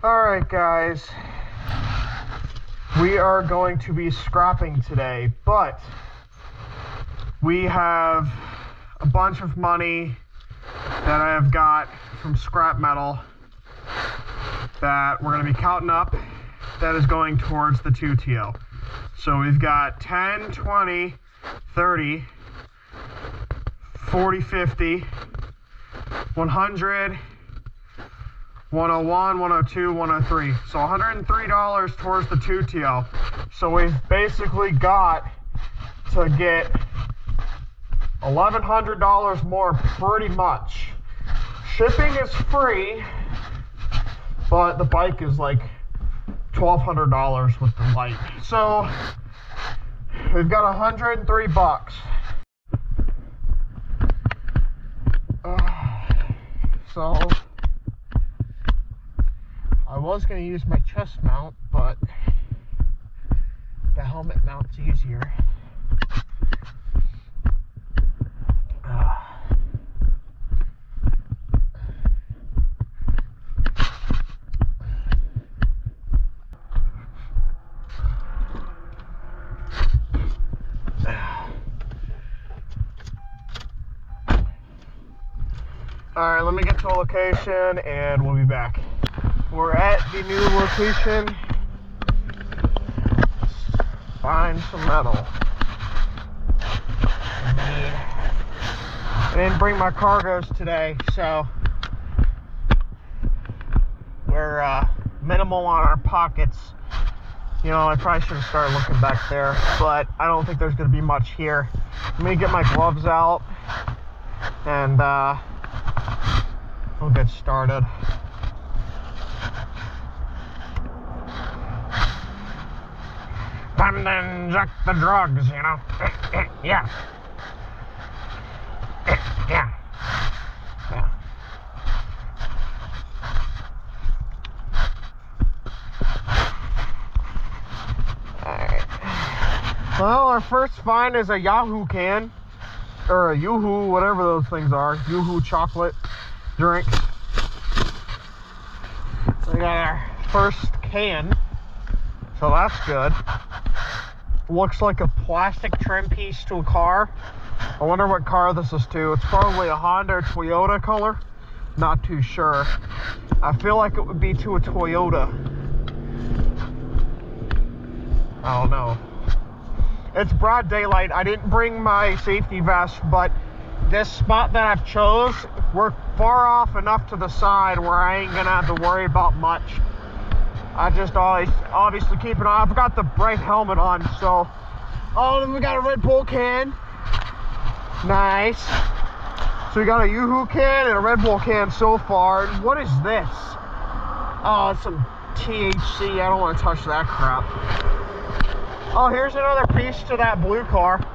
Alright guys, we are going to be scrapping today, but we have a bunch of money that I have got from scrap metal that we're going to be counting up that is going towards the Tuttio. So we've got 10, 20, 30, 40, 50, 100, 101, 102, 103. So $103 towards the Tuttio. So we've basically got to get $1,100 more pretty much. Shipping is free, but the bike is like $1,200 with the light. So we've got 103 bucks. So I was going to use my chest mount, but the helmet mount's easier. Alright, let me get to a location and we'll be back. We're at the new location. Find some metal. I didn't bring my cargos today, so we're minimal on our pockets. You know, I probably should have started looking back there, but I don't think there's going to be much here. Let me get my gloves out and we'll get started. Time to inject the drugs, you know. Yeah. Yeah. Yeah. Alright. Well, our first find is a Yahoo can. Or a Yoo-hoo, whatever those things are. Yoo-hoo chocolate drink. We got our first can. So that's good. Looks like a plastic trim piece to a car. I wonder what car this is to. It's probably a Honda or Toyota color. Not too sure. I feel like it would be to a Toyota. I don't know. It's broad daylight. I didn't bring my safety vest, but this spot that I've chose, we're far off enough to the side where I ain't gonna have to worry about much. I just always obviously keep an eye. I've got the bright helmet on, so. Oh, then we got a Red Bull can. Nice. So we got a Yoo-hoo can and a Red Bull can so far. And what is this? Oh, it's some THC. I don't want to touch that crap. Oh, here's another piece to that blue car.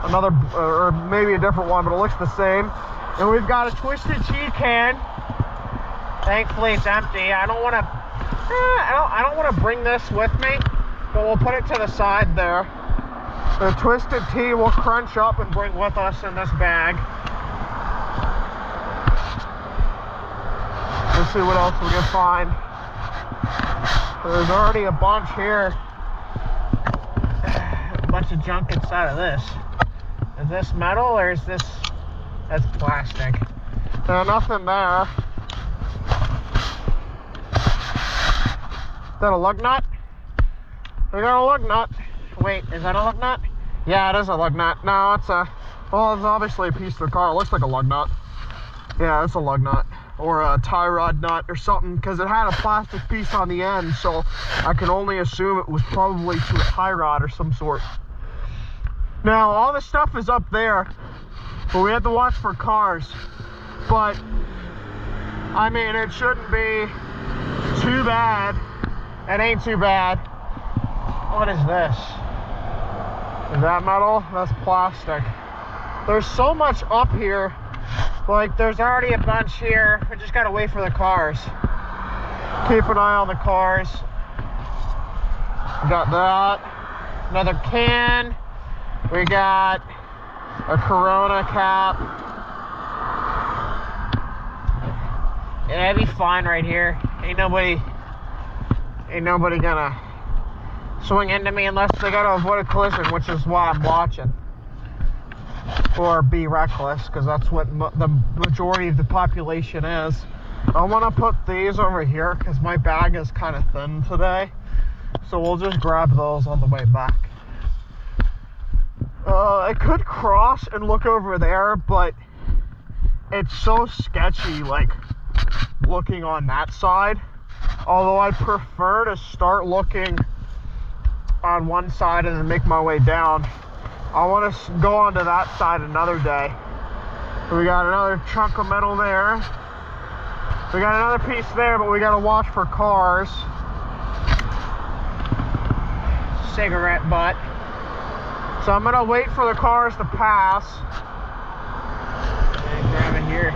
Another, or maybe a different one, but it looks the same. And we've got a Twisted Tea can. Thankfully, it's empty. I don't want to. I don't want to bring this with me, but we'll put it to the side there. The Twisted Tea we'll crunch up and bring with us in this bag. Let's see what else we can find. There's already a bunch here. A bunch of junk inside of this. Is this metal or is this... That's plastic. There's nothing there. Is that a lug nut? We got a lug nut. Wait, is that a lug nut? Yeah, it is a lug nut. No, it's a... Well, it's obviously a piece of the car. It looks like a lug nut. Yeah, it's a lug nut. Or a tie rod nut or something, because it had a plastic piece on the end, so I can only assume it was probably to a tie rod or some sort. Now, all this stuff is up there, but we have to watch for cars. But, I mean, it shouldn't be too bad. It ain't too bad. What is this? Is that metal? That's plastic. There's so much up here. Like, there's already a bunch here. We just gotta wait for the cars. Keep an eye on the cars. We got that. Another can. We got a Corona cap. Yeah, that'd be fine right here. Ain't nobody Ain't nobody gonna swing into me unless they gotta avoid a collision, which is what I'm watching. Or be reckless, because that's what the majority of the population is. I want to put these over here because my bag is kind of thin today. So we'll just grab those on the way back. I could cross and look over there, but it's so sketchy, like, looking on that side. Although I prefer to start looking on one side and then make my way down. I want to go onto that side another day. We got another chunk of metal there. We got another piece there, but we got to watch for cars. Cigarette butt. So I'm going to wait for the cars to pass. And grab it here.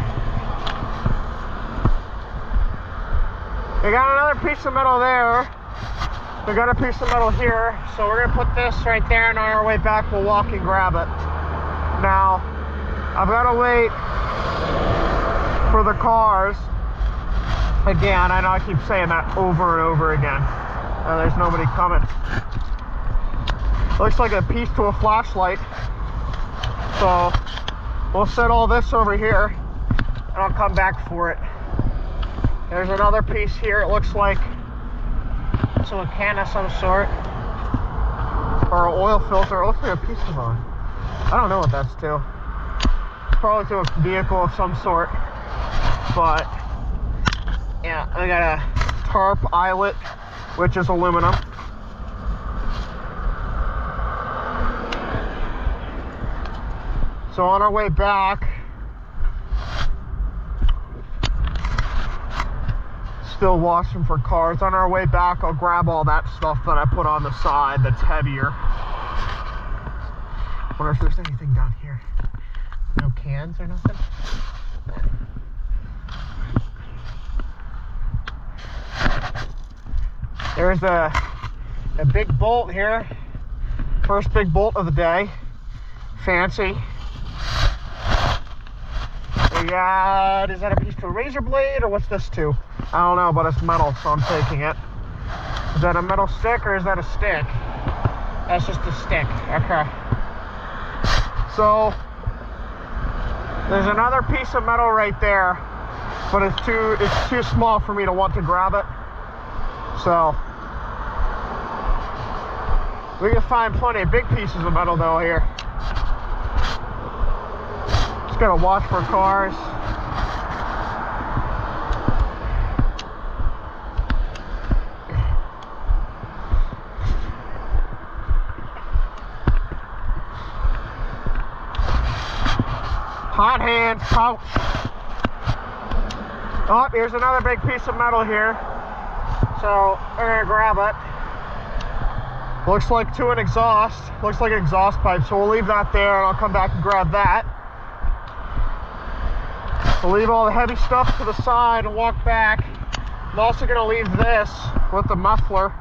We got another piece of metal there. We got a piece of metal here, so we're gonna put this right there, and on our way back we'll walk and grab it. Now, I've gotta wait for the cars. Again, I know I keep saying that over and over again. There's nobody coming. Looks like a piece to a flashlight. So, we'll set all this over here, and I'll come back for it. There's another piece here, it looks like to a can of some sort, or an oil filter. It looks like a piece of one. I don't know what that's to. Probably to a vehicle of some sort. But yeah, I got a tarp eyelet, which is aluminum. So on our way back, still watching for cars. On our way back, I'll grab all that stuff that I put on the side that's heavier. Wonder if there's anything down here. No cans or nothing? There's a big bolt here. First big bolt of the day. Fancy. We got, is that a piece to a razor blade or what's this to? I don't know, but it's metal, so I'm taking it. Is that a metal stick or is that a stick? That's just a stick. Okay. So there's another piece of metal right there, but it's too small for me to want to grab it. So we can find plenty of big pieces of metal though here. Just gotta watch for cars. Hot hands, pouch. Oh, here's another big piece of metal here. So we're gonna grab it. Looks like to an exhaust. Looks like an exhaust pipe. So we'll leave that there and I'll come back and grab that. We'll leave all the heavy stuff to the side and walk back. I'm also gonna leave this with the muffler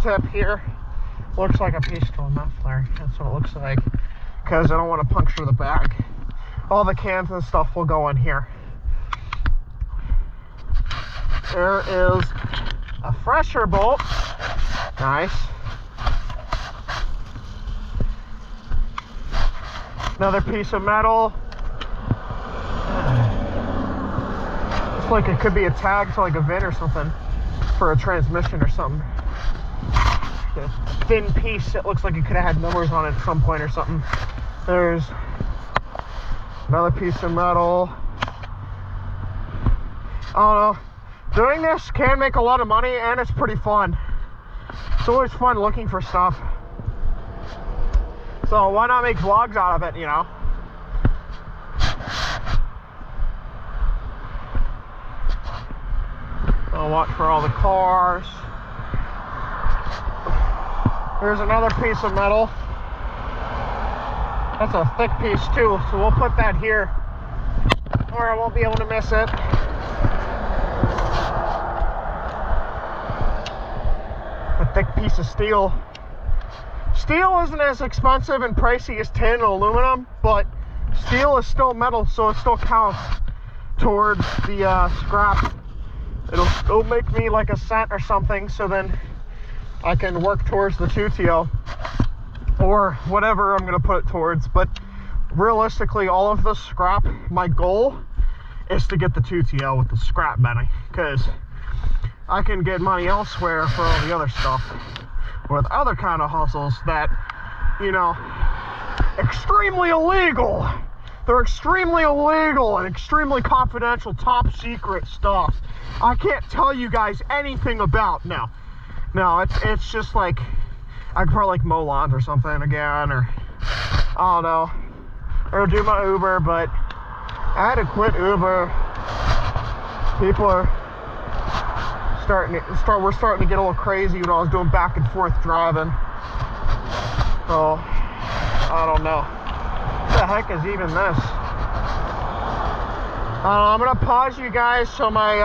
tip here. Looks like a piece to a muffler. That's what it looks like. Because I don't want to puncture the bag. All the cans and stuff will go in here. There is a fresher bolt. Nice. Another piece of metal. Looks like it could be a tag to like a VIN or something for a transmission or something. A thin piece. It looks like it could have had numbers on it at some point or something. There's another piece of metal. I don't know. Doing this can make a lot of money and it's pretty fun. It's always fun looking for stuff. So why not make vlogs out of it, you know? I'll watch for all the cars. Here's another piece of metal. That's a thick piece too, so we'll put that here or I won't be able to miss it. A thick piece of steel. Steel isn't as expensive and pricey as tin and aluminum, but steel is still metal, so it still counts towards the scrap. It'll make me like a cent or something, so then I can work towards the Tuttio or whatever I'm gonna put it towards. But realistically, all of the scrap, my goal is to get the Tuttio with the scrap money, because I can get money elsewhere for all the other stuff with other kind of hustles that, you know, extremely illegal. They're extremely illegal and extremely confidential, top secret stuff I can't tell you guys anything about. No, it's just like I could probably like mow lawns or something again, or I don't know, or do my Uber. But I had to quit Uber. People are we're starting to get a little crazy when I was doing back and forth driving. So I don't know. What the heck is even this? I'm gonna pause you guys so my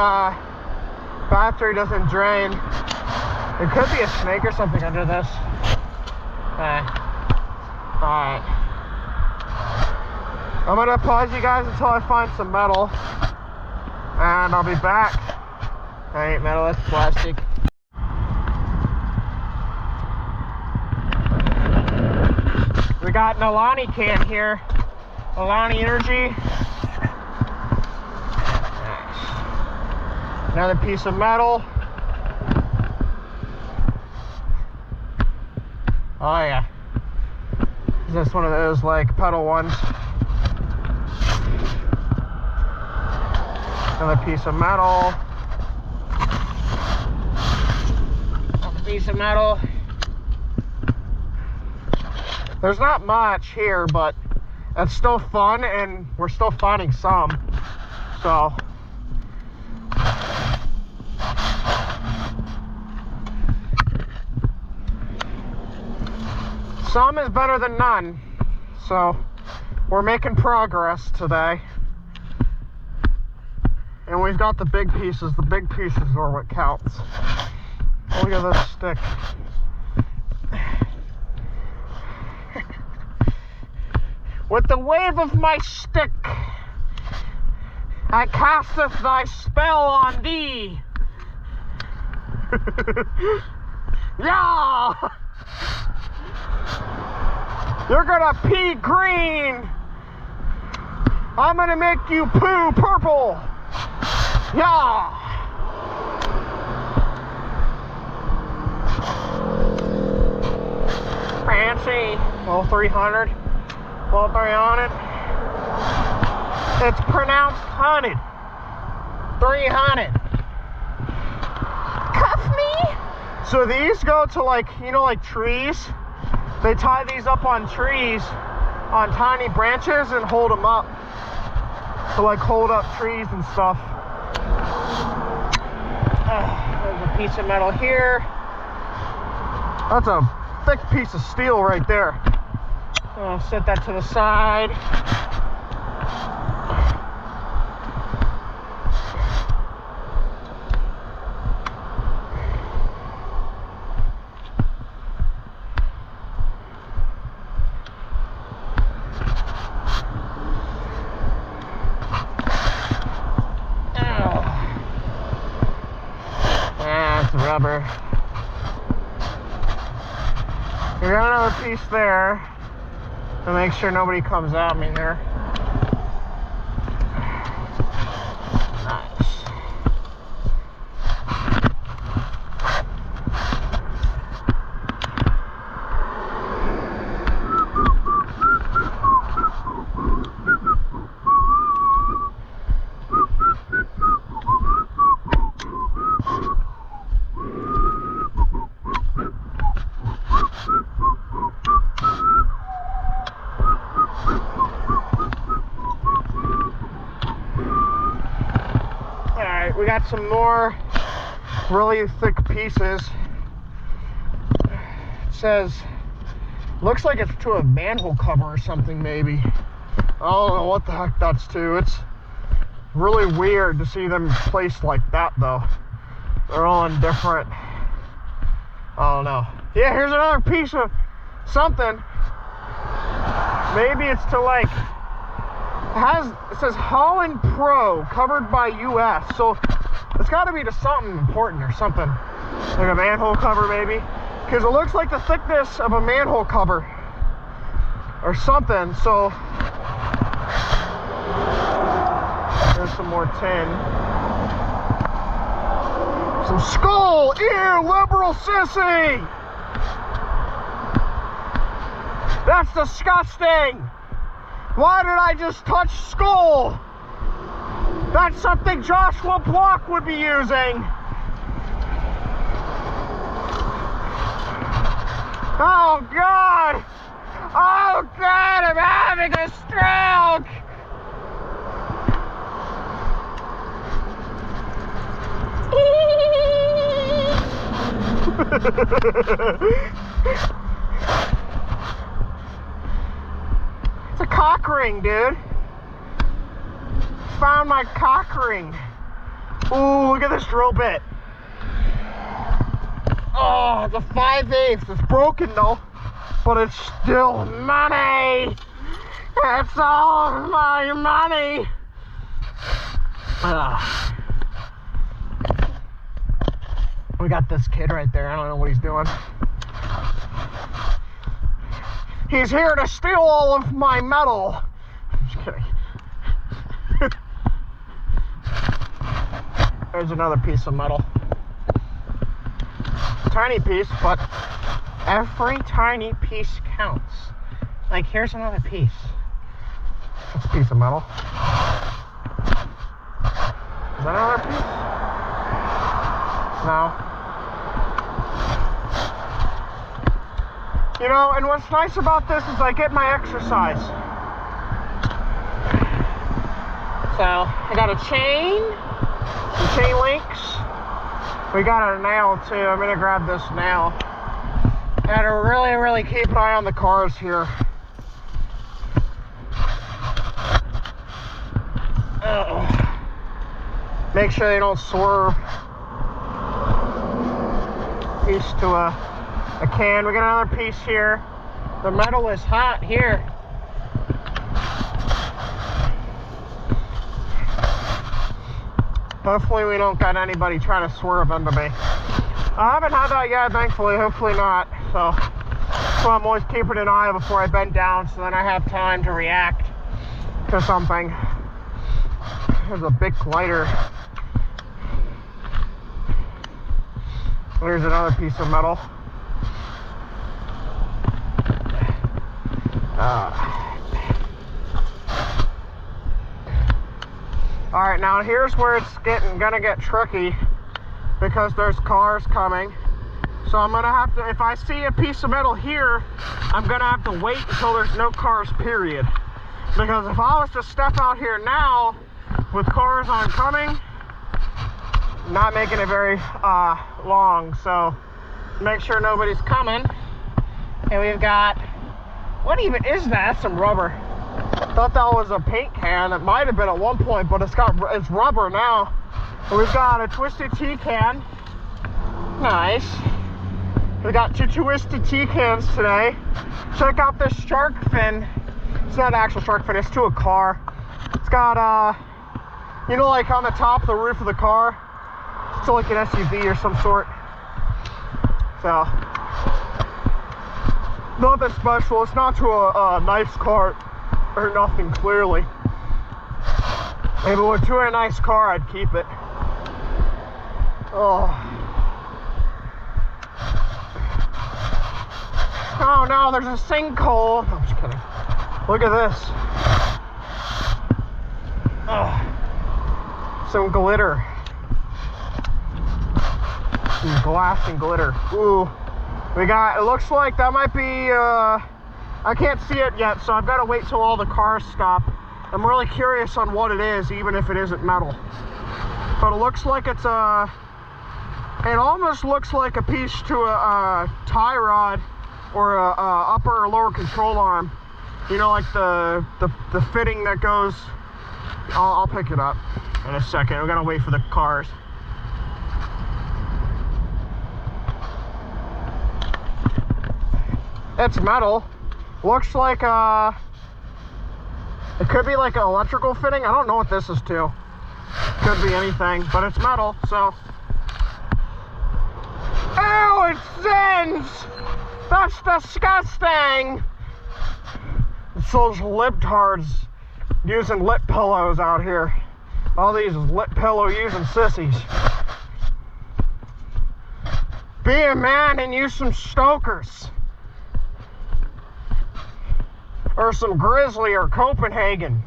battery doesn't drain. There could be a snake or something under this. Alright. I'm gonna pause you guys until I find some metal, and I'll be back. That ain't metal, that's plastic. We got an Alani can here. Alani Energy. Nice. Another piece of metal. Oh yeah. Is this one of those like pedal ones? Another piece of metal. Another piece of metal. There's not much here, but it's still fun, and we're still finding some. So some is better than none. So we're making progress today. And we've got the big pieces. The big pieces are what counts. Look at this stick. With the wave of my stick, I casteth thy spell on thee. Yeah! You're gonna pee green. I'm gonna make you poo purple. Yeah! Fancy. Well, 300. Well, 300. It's pronounced hunted. 300. Cuff me? So these go to, like, you know, like trees. They tie these up on trees, on tiny branches, and hold them up. To, like, hold up trees and stuff. There's a piece of metal here. That's a thick piece of steel right there. I'll set that to the side. That's rubber. We got another piece there. To make sure nobody comes at me here. Nice. We got some more really thick pieces. It says, looks like it's to a manhole cover or something, maybe. I don't know what the heck that's to. It's really weird to see them placed like that, though. They're all in different, I don't know. Yeah, here's another piece of something. Maybe it's to, like, it says Holland Pro, covered by US. So it's got to be to something important or something. Like a manhole cover, maybe. because it looks like the thickness of a manhole cover or something. So there's some more tin. Some skull. Ew, liberal sissy. That's disgusting. Why did I just touch skull? That's something Joshua Block would be using. Oh God! Oh God, I'm having a stroke! It's a cock ring, dude. Found my cock ring. Ooh, look at this drill bit. Oh, it's a 5/8. It's broken though, but it's still money. It's all my money. We got this kid right there. I don't know what he's doing. He's here to steal all of my metal. I'm just kidding. There's another piece of metal. Tiny piece, but every tiny piece counts. Like, here's another piece. That's a piece of metal. Is that another piece? No. You know, and what's nice about this is I get my exercise. So, I got a chain, some chain links. We got a nail too. I'm gonna grab this nail. Gotta really keep an eye on the cars here. Make sure they don't swerve. Piece to a can. We got another piece here. The metal is hot here. Hopefully we don't got anybody trying to swerve into me. I haven't had that yet, thankfully. Hopefully not. So I'm always keeping an eye before I bend down, so then I have time to react to something. There's a big glider. There's another piece of metal. Alright, now here's where it's gonna get tricky, because there's cars coming. So I'm gonna have to, if I see a piece of metal here, I'm gonna have to wait until there's no cars, period. Because if I was to step out here now with cars oncoming, not making it very long. So make sure nobody's coming. And we've got, what even is that? That's some rubber. Thought that was a paint can. It might have been at one point, but it's rubber now. And we've got a twisted tea can. Nice. We got two twisted tea cans today. Check out this shark fin. It's not an actual shark fin, it's to a car. It's got you know, like on the top of the roof of the car, it's like an SUV or some sort. So nothing special. It's not to a nice car or nothing, clearly. If it were to a nice car, I'd keep it. Oh no, there's a sinkhole. I'm just kidding. Look at this. Some glitter. Some glass and glitter. Ooh. We got, it looks like that might be, I can't see it yet, so I've got to wait till all the cars stop. I'm really curious on what it is, even if it isn't metal. But it looks like it's a, it almost looks like a piece to a tie rod or a upper or lower control arm. You know, like the fitting that goes, I'll pick it up in a second. We gotta wait for the cars. It's metal. Looks like it could be like an electrical fitting. I don't know what this is to. Could be anything, but it's metal, so. Oh, it's thin! friends! That's disgusting! It's those libtards using lip pillows out here. All these lip pillow using sissies. Be a man and use some Stokers. Or some Grizzly or Copenhagen.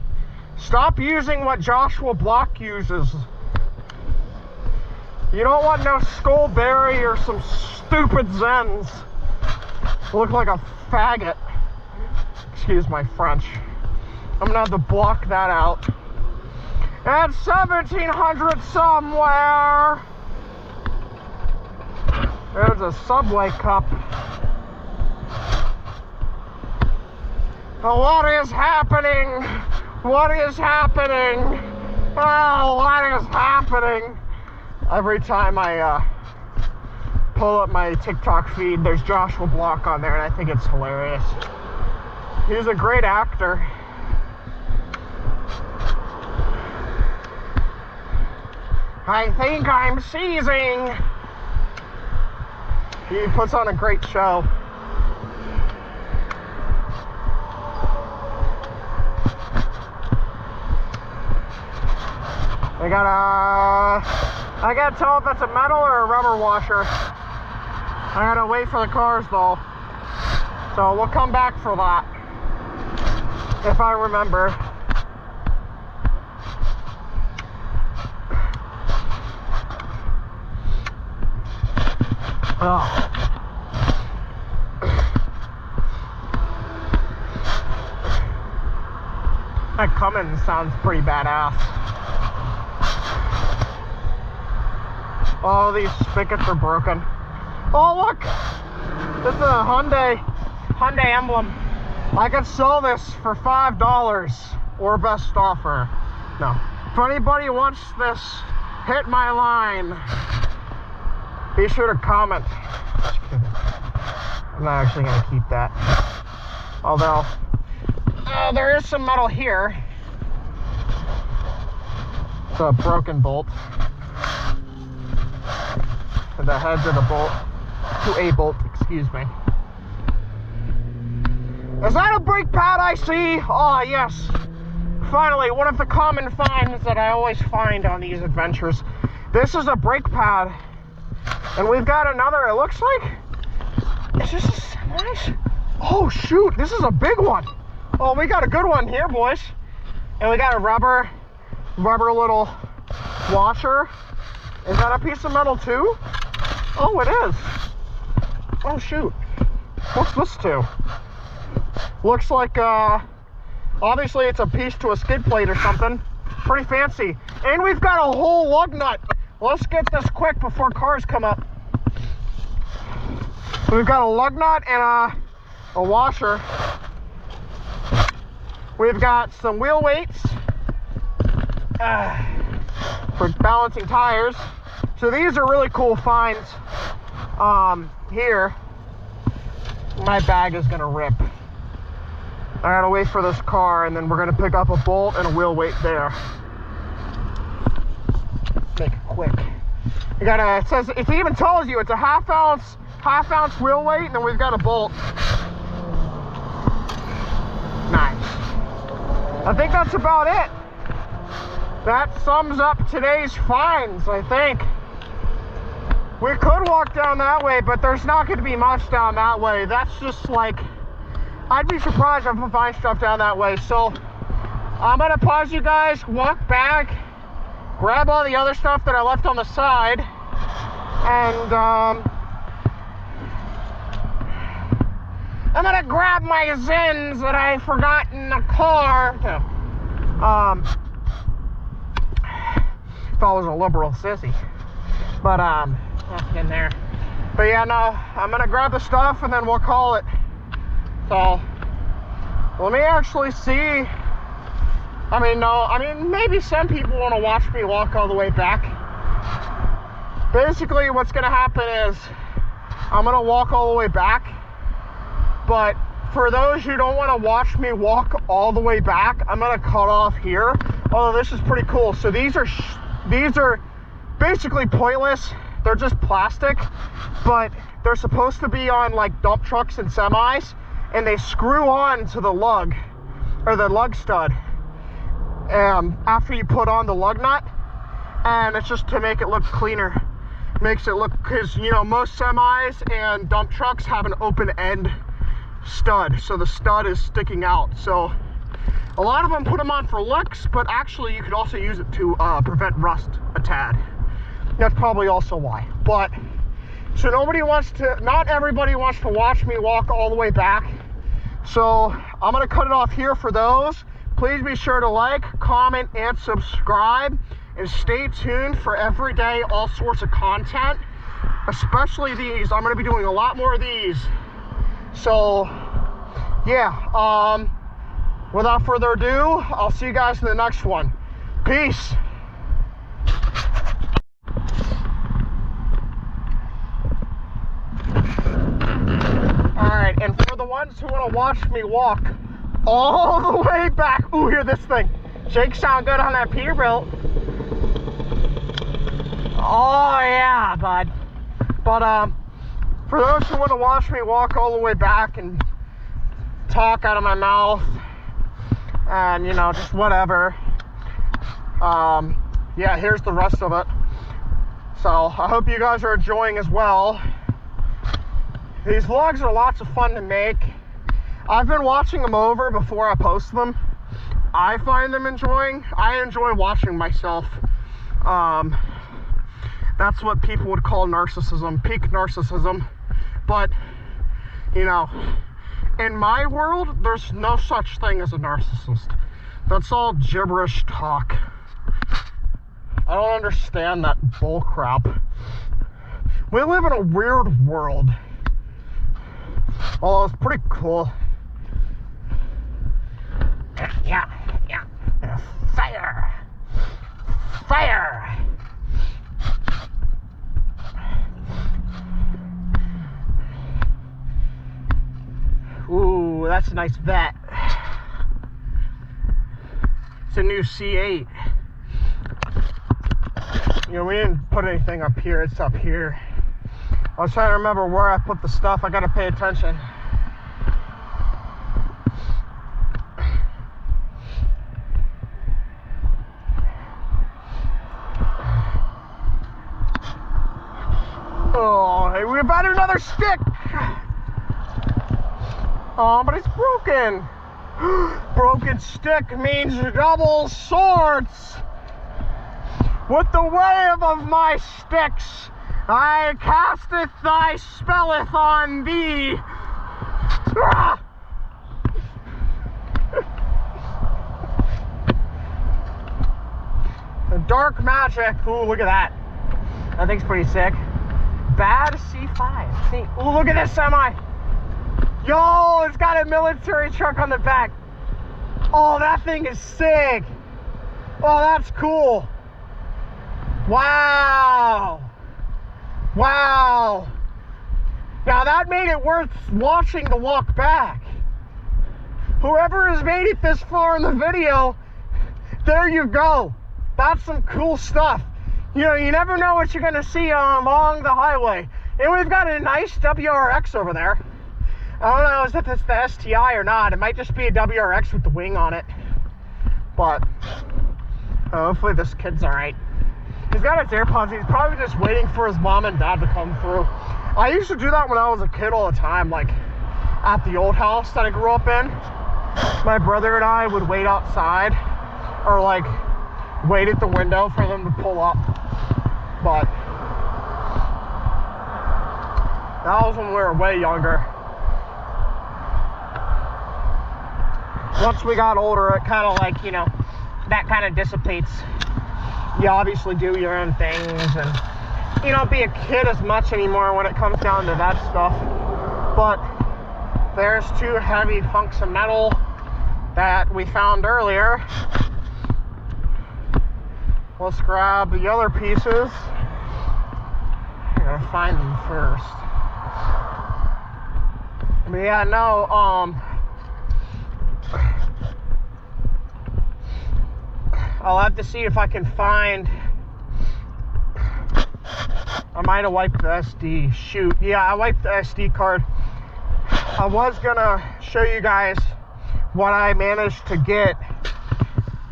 Stop using what Joshua Block uses. You don't want no Skullberry or some stupid Zens. Look like a faggot. Excuse my French. I'm gonna have to block that out. At 1700 somewhere, there's a Subway cup. Oh, what is happening? What is happening? Oh, what is happening? Every time I pull up my TikTok feed, there's Joshua Block on there, and I think it's hilarious. He's a great actor. I think I'm seizing. He puts on a great show. I gotta tell if it's a metal or a rubber washer. I gotta wait for the cars though. So we'll come back for that. If I remember. Oh. That Cummins sounds pretty badass. Oh, these spigots are broken. Oh, look! It's a Hyundai emblem. I could sell this for $5 or best offer. No. If anybody wants this, hit my line. Be sure to comment. I'm not actually going to keep that. Although, there is some metal here. It's a broken bolt. To the heads of the bolt. To a bolt, excuse me. Is that a brake pad I see? Oh, yes. Finally, one of the common finds that I always find on these adventures. This is a brake pad. And we've got another, it looks like, is this a semi? Oh shoot, this is a big one. Oh, we got a good one here, boys. And we got a rubber little washer. Is that a piece of metal too? Oh, it is. Oh shoot. What's this to? Looks like, obviously it's a piece to a skid plate or something. Pretty fancy. And we've got a whole lug nut. Let's get this quick before cars come up. We've got a lug nut and a washer. We've got some wheel weights for balancing tires. So these are really cool finds. Here, my bag is gonna rip. I gotta wait for this car, and then we're gonna pick up a bolt and a wheel weight there. Make it quick. You gotta, it says, it even tells you it's a half ounce wheel weight, and then we've got a bolt. Nice. I think that's about it. That sums up today's finds, I think. We could walk down that way, but there's not gonna be much down that way. That's just like, I'd be surprised if I find stuff down that way. So I'm gonna pause you guys, walk back, grab all the other stuff that I left on the side, and I'm gonna grab my Zens that I forgot in the car. If I was a liberal sissy. But in there. But yeah, no, I'm gonna grab the stuff and then we'll call it. So let me actually see. Maybe some people want to watch me walk all the way back. Basically what's gonna happen is I'm gonna walk all the way back, but for those who don't want to watch me walk all the way back, I'm gonna cut off here. Oh, this is pretty cool. So these are basically pointless. They're just plastic, but they're supposed to be on like dump trucks and semis, and they screw on to the lug, or the lug stud, after you put on the lug nut, and it's just to make it look cleaner. Makes it look, because you know, most semis and dump trucks have an open end stud, so the stud is sticking out. So a lot of them put them on for looks, but actually you could also use it to prevent rust a tad. That's probably also why. But so not everybody wants to watch me walk all the way back, so I'm gonna cut it off here for those. Please be sure to like, comment, and subscribe, and stay tuned for every day all sorts of content, especially these. I'm gonna be doing a lot more of these. So yeah, without further ado, I'll see you guys in the next one. Peace. Alright, and for the ones who want to watch me walk all the way back, ooh, hear this thing. Shakes sound good on that Peterbilt. Oh yeah, bud. But for those who want to watch me walk all the way back and talk out of my mouth and, you know, just whatever, yeah, here's the rest of it. So I hope you guys are enjoying as well. These vlogs are lots of fun to make. I've been watching them over before I post them. I find them I enjoy watching myself. That's what people would call narcissism, peak narcissism. But, you know, in my world, there's no such thing as a narcissist. That's all gibberish talk. I don't understand that bull crap. We live in a weird world. Oh, it's pretty cool. Yeah. Fire! Fire! Ooh, that's a nice vet. It's a new C8. You know, we didn't put anything up here, it's up here. I was trying to remember where I put the stuff. I gotta pay attention. Oh, hey, we found another stick. Oh, but it's broken. Broken stick means double swords. With the wave of my sticks, I casteth, I spelleth on thee. Ah! The dark magic. Ooh, look at that. That thing's pretty sick. Bad C5. See, ooh, look at this semi. Yo, it's got a military truck on the back. Oh, that thing is sick. Oh, that's cool. Wow. Wow. Now that made it worth watching the walk back. Whoever has made it this far in the video, there you go. That's some cool stuff. You know, you never know what you're gonna see along the highway. And we've got a nice WRX over there. I don't know if it's the STI or not. It might just be a WRX with the wing on it. But hopefully this kid's alright. He's got his AirPods. He's probably just waiting for his mom and dad to come through. I used to do that when I was a kid all the time, like at the old house that I grew up in. My brother and I would wait outside, or like wait at the window for them to pull up. But that was when we were way younger. Once we got older, it kind of like, you know, that kind of dissipates. You obviously do your own things and you don't be a kid as much anymore when it comes down to that stuff. But there's two heavy hunks of metal that we found earlier. Let's grab the other pieces. I gotta find them first. But yeah, no, I'll have to see if I can find I might have wiped the SD. Shoot. Yeah, I wiped the SD card. I was gonna show you guys what I managed to get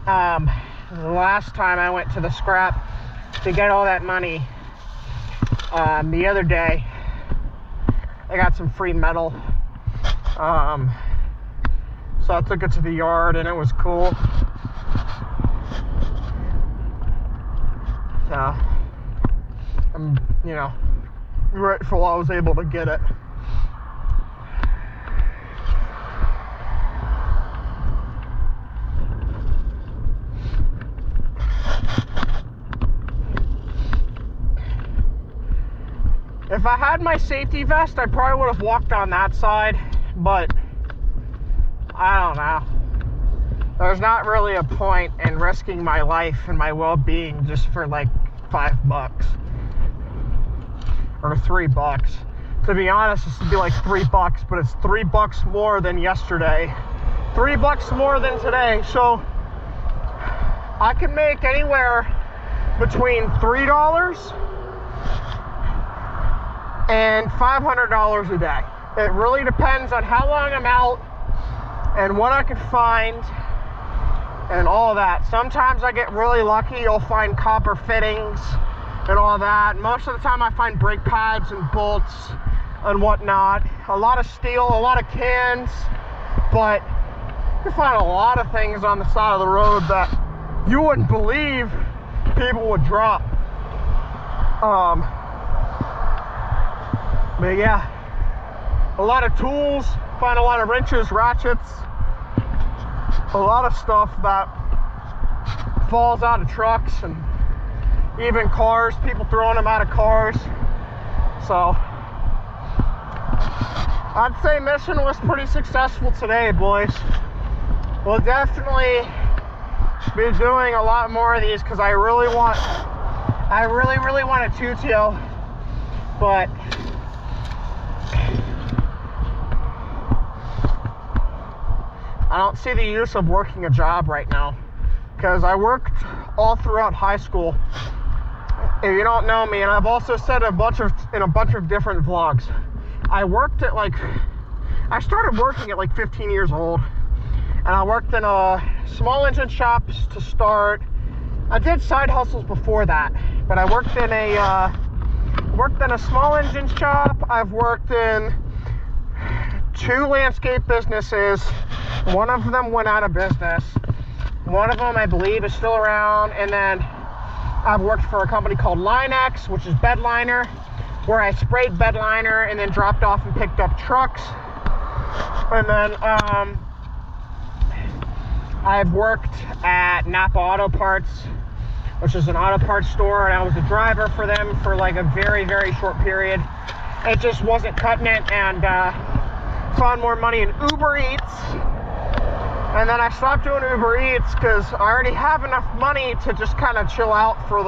the last time I went to the scrap to get all that money. The other day, I got some free metal. So I took it to the yard and it was cool. So I'm, you know, grateful I was able to get it. If I had my safety vest, I probably would have walked on that side, but I don't know. There's not really a point in risking my life and my well-being just for like $5 or $3. To be honest, this would be like $3, but it's $3 more than yesterday, $3 more than today. So I can make anywhere between $3 and $500 a day. It really depends on how long I'm out and what I can find and all of that. Sometimes I get really lucky. You'll find copper fittings and all that. Most of the time I find brake pads and bolts and whatnot. A lot of steel, a lot of cans, but you find a lot of things on the side of the road that you wouldn't believe people would drop. But yeah, a lot of tools, find a lot of wrenches, ratchets, a lot of stuff that falls out of trucks and even cars, people throwing them out of cars. So I'd say mission was pretty successful today, boys. We'll definitely be doing a lot more of these because I really want a Tuttio, but I don't see the use of working a job right now because I worked all throughout high school. If you don't know me, and I've also said in a bunch of different vlogs, I started working at like 15 years old, and I worked in a small engine shops to start. I did side hustles before that, but I worked in a small engine shop. I've worked in 2 landscape businesses. One of them went out of business. One of them, I believe, is still around. And then I've worked for a company called Line-X, which is bed liner, where I sprayed bed liner and then dropped off and picked up trucks. And then I've worked at Napa Auto Parts, which is an auto parts store, and I was a driver for them for like a very, very short period. It just wasn't cutting it, and found more money in Uber Eats. And then I stopped doing Uber Eats because I already have enough money to just kind of chill out for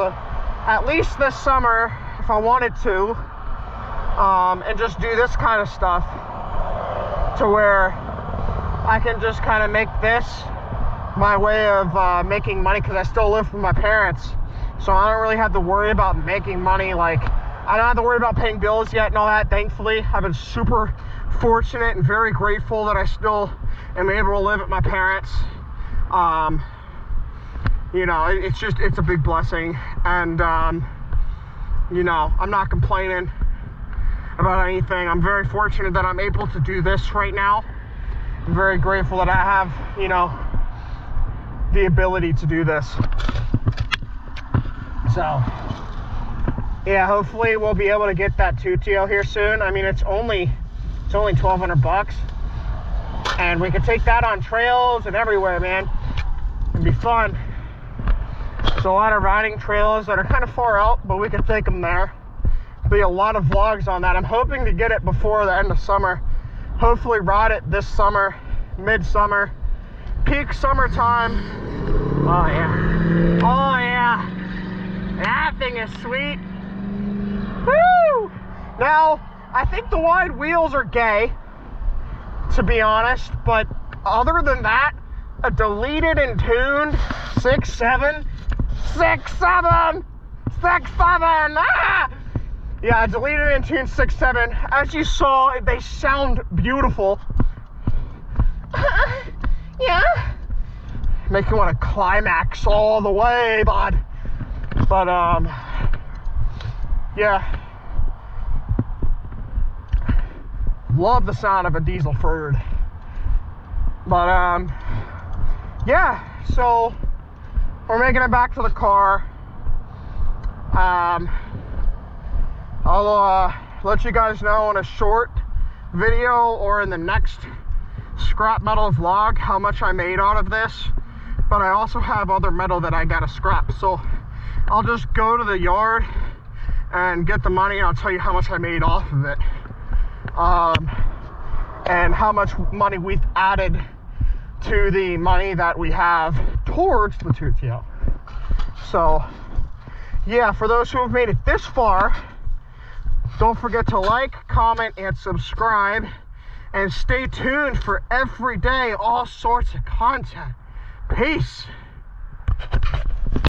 at least this summer if I wanted to, and just do this kind of stuff to where I can just kind of make this my way of making money, because I still live with my parents, so I don't really have to worry about making money. Like, I don't have to worry about paying bills yet and all that. Thankfully, I've been super fortunate and very grateful that I still am able to live with my parents. You know, it's a big blessing, and you know, I'm not complaining about anything. I'm very fortunate that I'm able to do this right now. I'm very grateful that I have, you know, the ability to do this. So yeah, hopefully we'll be able to get that Tuttio here soon. I mean, it's only $1,200, and we could take that on trails and everywhere, man. It'd be fun. There's a lot of riding trails that are kind of far out, but we could take them there. There'll be a lot of vlogs on that. I'm hoping to get it before the end of summer. Hopefully ride it this summer, mid-summer, peak summertime. Oh yeah. Oh yeah. That thing is sweet. Woo! Now, I think the wide wheels are gay, to be honest, but other than that, a deleted and tuned 6.7, ah! Yeah, I deleted it in tune 6.7. As you saw, they sound beautiful. Yeah. Make you want to climax all the way, bud. But, yeah. Love the sound of a diesel Ford. But, yeah, so we're making it back to the car. I'll let you guys know in a short video or in the next scrap metal vlog how much I made out of this. But I also have other metal that I gotta scrap, so I'll just go to the yard and get the money and I'll tell you how much I made off of it, and how much money we've added to the money that we have towards the Tuttio. So yeah, for those who have made it this far, don't forget to like, comment, and subscribe, and stay tuned for every day all sorts of content. Peace.